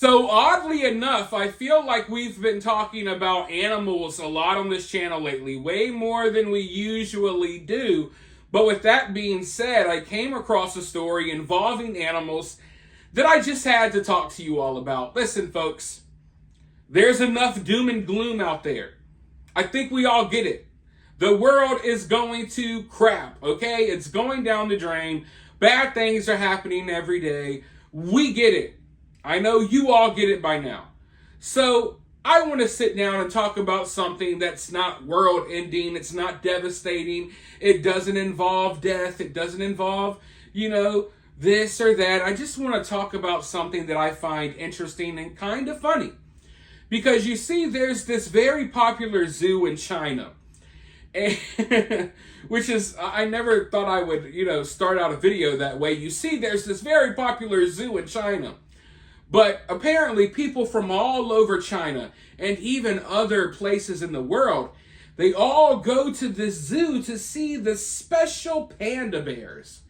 So oddly enough, I feel like we've been talking about animals a lot on this channel lately, way more than we usually do. But with that being said, I came across a story involving animals that I just had to talk to you all about. Listen, folks, there's enough doom and gloom out there. I think we all get it. The world is going to crap, okay? It's going down the drain. Bad things are happening every day. We get it. I know you all get it by now. So I want to sit down and talk about something that's not world ending. It's not devastating. It doesn't involve death. It doesn't involve, this or that. I just want to talk about something that I find interesting and kind of funny. Because you see, there's this very popular zoo in China. And, which is, I never thought I would, start out a video that way. You see, there's this very popular zoo in China. But apparently people from all over China and even other places in the world, they all go to this zoo to see the special panda bears.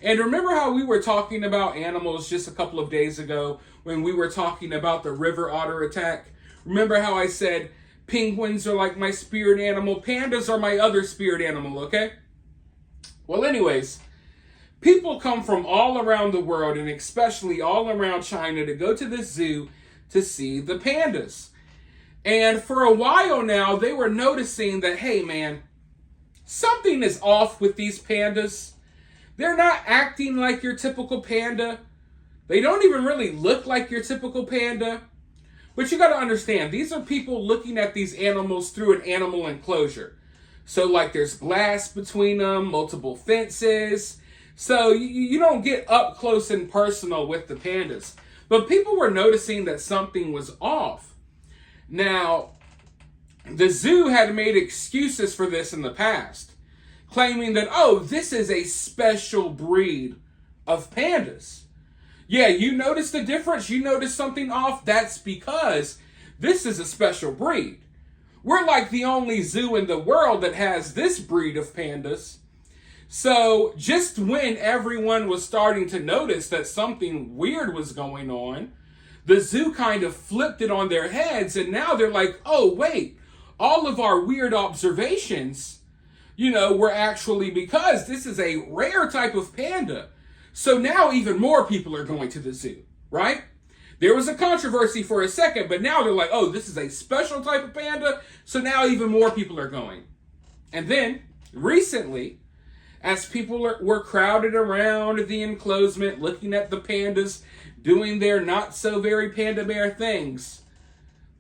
And remember how we were talking about animals just a couple of days ago when we were talking about the river otter attack? Remember how I said penguins are like my spirit animal, pandas are my other spirit animal, okay? Well, anyways, people come from all around the world and especially all around China to go to this zoo to see the pandas. And for a while now, they were noticing that, hey man, something is off with these pandas. They're not acting like your typical panda. They don't even really look like your typical panda. But you got to understand, these are people looking at these animals through an animal enclosure. So like there's glass between them, multiple fences. So you don't get up close and personal with the pandas. But people were noticing that something was off. Now, the zoo had made excuses for this in the past, claiming that, oh, this is a special breed of pandas. Yeah, you notice the difference? You notice something off? That's because this is a special breed. We're like the only zoo in the world that has this breed of pandas. So just when everyone was starting to notice that something weird was going on, the zoo kind of flipped it on their heads, and now they're like, oh, wait, all of our weird observations, were actually because this is a rare type of panda. So now even more people are going to the zoo, right? There was a controversy for a second, but now they're like, oh, this is a special type of panda, so now even more people are going. And then, recently, as people were crowded around the enclosement, looking at the pandas, doing their not-so-very panda bear things,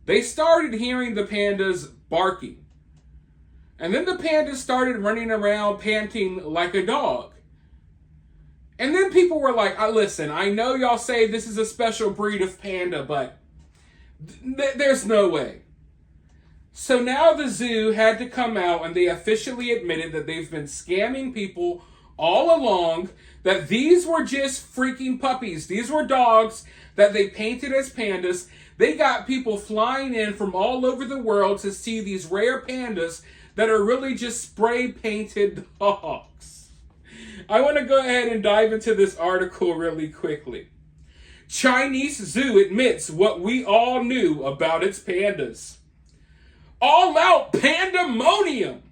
they started hearing the pandas barking. And then the pandas started running around panting like a dog. And then people were like, listen, I know y'all say this is a special breed of panda, but there's no way. So now the zoo had to come out and they officially admitted that they've been scamming people all along, that these were just freaking puppies. These were dogs that they painted as pandas. They got people flying in from all over the world to see these rare pandas that are really just spray painted dogs. I want to go ahead and dive into this article really quickly. Chinese zoo admits what we all knew about its pandas. All out pandemonium.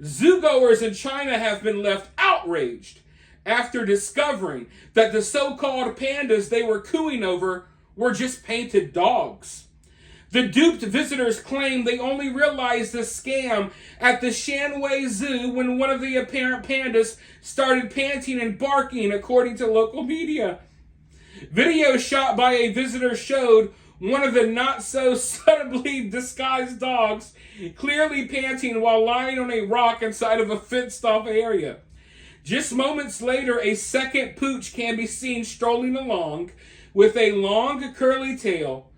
Zoogoers in China have been left outraged after discovering that the so-called pandas they were cooing over were just painted dogs. The duped visitors claim they only realized the scam at the Shanwei Zoo when one of the apparent pandas started panting and barking, according to local media. Video shot by a visitor showed one of the not-so-subtly disguised dogs clearly panting while lying on a rock inside of a fenced-off area. Just moments later, a second pooch can be seen strolling along with a long, curly tail.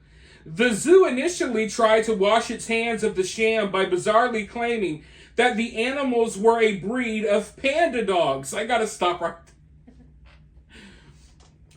The zoo initially tried to wash its hands of the sham by bizarrely claiming that the animals were a breed of panda dogs. I gotta stop right there.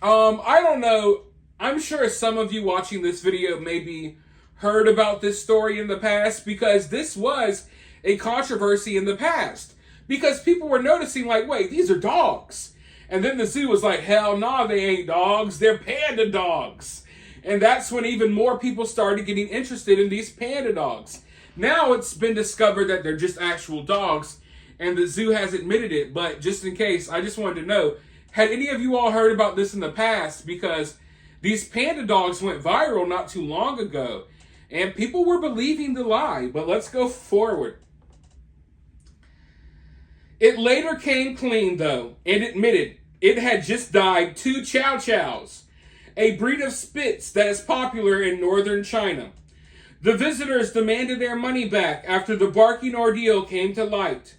I don't know. I'm sure some of you watching this video maybe heard about this story in the past because this was a controversy in the past. Because people were noticing like, wait, these are dogs. And then the zoo was like, hell no, they ain't dogs. They're panda dogs. And that's when even more people started getting interested in these panda dogs. Now it's been discovered that they're just actual dogs, and the zoo has admitted it. But just in case, I just wanted to know, had any of you all heard about this in the past? Because these panda dogs went viral not too long ago, and people were believing the lie. But let's go forward. It later came clean, though, and admitted it had just died 2 Chow Chows, a breed of Spitz that is popular in northern China. The visitors demanded their money back after the barking ordeal came to light.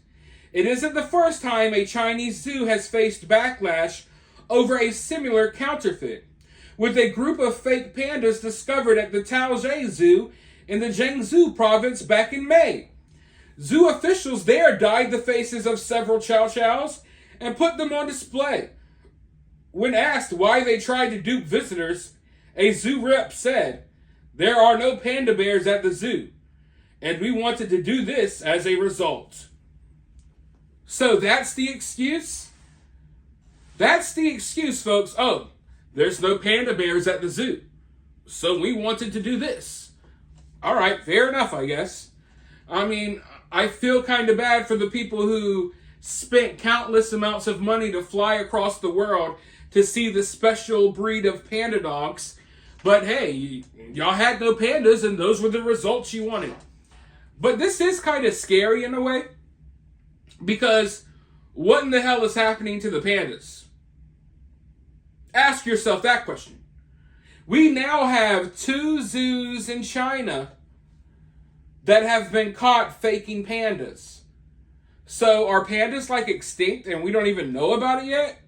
It isn't the first time a Chinese zoo has faced backlash over a similar counterfeit, with a group of fake pandas discovered at the Taozhou Zoo in the Jiangsu province back in May. Zoo officials there dyed the faces of several Chow Chows and put them on display. When asked why they tried to dupe visitors, a zoo rep said, "There are no panda bears at the zoo, and we wanted to do this as a result." So that's the excuse? That's the excuse, folks. Oh, there's no panda bears at the zoo, so we wanted to do this. All right, fair enough, I guess. I mean, I feel kind of bad for the people who spent countless amounts of money to fly across the world to see the special breed of panda dogs. But hey, y'all had no pandas, and those were the results you wanted. But this is kind of scary in a way, because what in the hell is happening to the pandas? Ask yourself that question. We now have 2 zoos in China that have been caught faking pandas. So are pandas like extinct and we don't even know about it yet?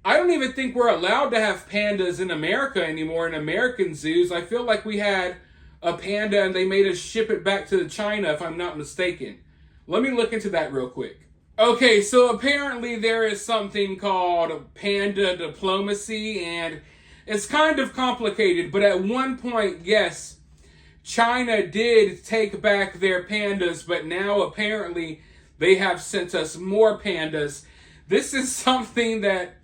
I don't even think we're allowed to have pandas in America anymore in American zoos. I feel like we had a panda and they made us ship it back to China, if I'm not mistaken. Let me look into that real quick. Okay, so apparently there is something called panda diplomacy, and it's kind of complicated, but at one point, yes, China did take back their pandas, but now apparently they have sent us more pandas. This is something that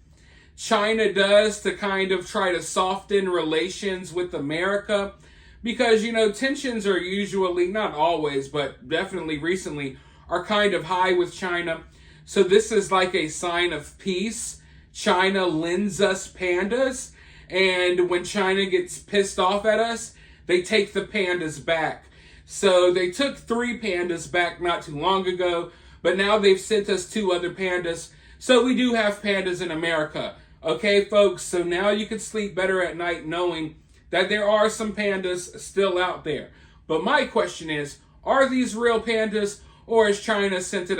China does to kind of try to soften relations with America, because, you know, tensions are usually, not always, but definitely recently, are kind of high with China. So this is like a sign of peace. China lends us pandas, and when China gets pissed off at us, they take the pandas back. So they took 3 pandas back not too long ago, but now they've sent us 2 other pandas. So we do have pandas in America. Okay, folks, so now you can sleep better at night knowing that there are some pandas still out there. But my question is, are these real pandas, or is China sending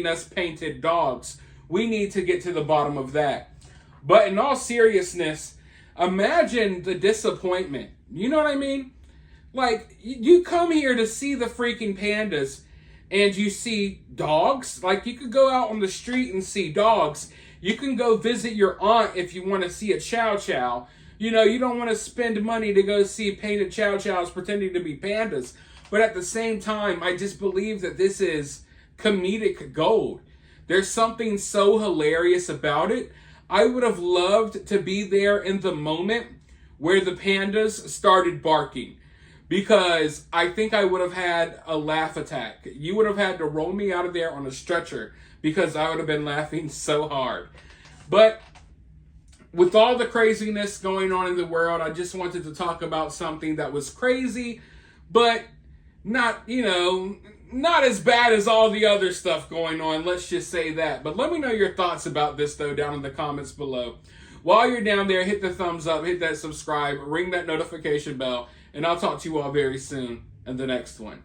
us painted dogs? We need to get to the bottom of that. But in all seriousness, imagine the disappointment. You know what I mean? Like, you come here to see the freaking pandas, and you see dogs. Like, you could go out on the street and see dogs. You can go visit your aunt if you want to see a Chow Chow. You know, you don't want to spend money to go see painted Chow Chows pretending to be pandas. But at the same time, I just believe that this is comedic gold. There's something so hilarious about it. I would have loved to be there in the moment where the pandas started barking, because I think I would have had a laugh attack. You would have had to roll me out of there on a stretcher because I would have been laughing so hard. But with all the craziness going on in the world, I just wanted to talk about something that was crazy, but not, you know, not as bad as all the other stuff going on. Let's just say that. But let me know your thoughts about this, though, down in the comments below. While you're down there, hit the thumbs up, hit that subscribe, ring that notification bell, and I'll talk to you all very soon in the next one.